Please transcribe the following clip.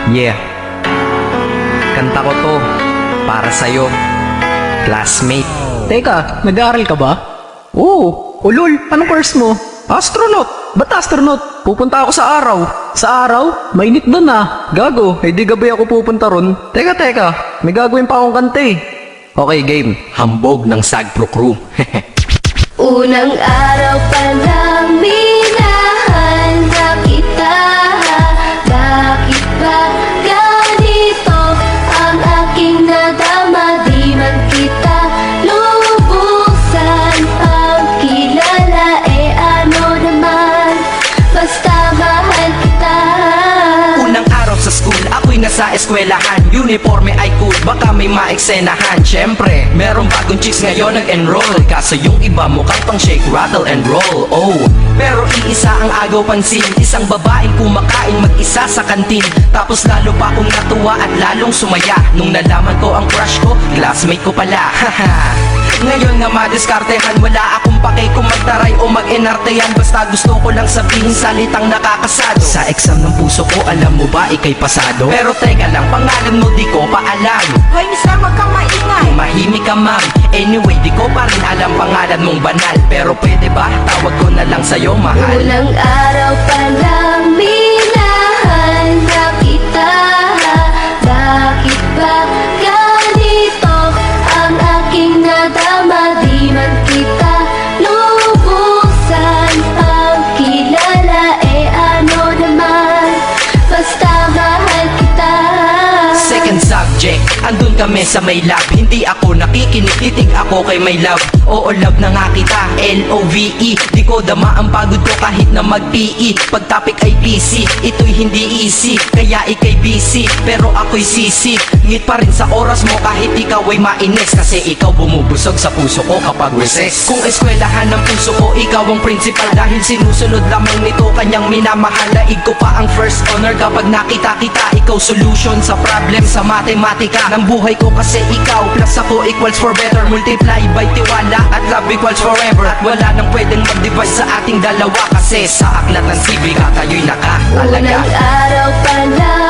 Yeah, kanta ko to para sa'yo, classmate. Teka, nag-aaral ka ba? Oo. Ulol, anong course mo? Astronaut. Ba't astronaut? Pupunta ako sa araw. Sa araw? Mainit doon ah. Gago, di gabay ako pupunta ron. Teka, may gagawin pa akong kanta eh. Okay, game. Hambog ng Sagpro Crew. Unang araw pa lang minahanda kita. Bakit ba ganito ang aking nadama? Di man kita lubusan pagkilala. Ano naman, basta mahal kita. Unang araw sa school, ako'y nasa eskwelahan. Uniforme ay cool, baka may maeksenahan. Syempre, merong bagong chicks ngayon nag-enroll. Kaso yung iba mukhang pang shake, rattle and roll. Oh, pero iisa ang agaw pansin. Isang babaeng kumakain mag-isa sa kantin. Tapos lalo pa akong natuwa at lalong sumaya nung nalaman ko ang crush ko, classmate ko pala. Haha. Ngayon nga madiskartehan, wala akong pake kung magtaray o mag-enartehan. Basta gusto ko lang sabihin salitang nakakasado. Sa exam ng puso ko, alam mo ba ikay pasado? Pero teka lang, pangalan mo di ko pa alam. Hoy, mister, wag kang maingay. Tumahimik ka ma'am. Anyway, di ko pa rin alam pangalan mong banal. Pero pwede ba, tawag ko na lang sa'yo mahal. Unang araw pa lang minahanda kita. Bakit ba ganito ang aking nadama? Di man kita lubusan pagkilala. Ano naman, basta mahal kita. Second subject, andun kami sa may lab. Hindi ako nakikinig, titig ako kay my love. Oo, love na nga kita, L-O-V-E. Di ko dama ang pagod ko kahit na mag-PE. Pag topic ay PC, ito'y hindi easy. Kaya ikay busy, pero ako'y sisi. Ngit pa rin sa oras mo kahit ikaw ay mainis. Kasi ikaw bumubusog sa puso ko kapag recess. Kung eskwelahan ng puso ko, ikaw ang principal. Dahil sinusunod lamang nito kanyang minamahal. Daig ko pa ang first honor kapag nakita kita. Ikaw solution sa problem sa matematika ng buhay ko. Kasi ikaw plus ako equals for better. Multiply by tiwala at love equals forever. At wala nang pwedeng mag-divide sa ating dalawa. Kasi sa aklat ng sibika tayo'y nakatalaga. Unang araw pa lang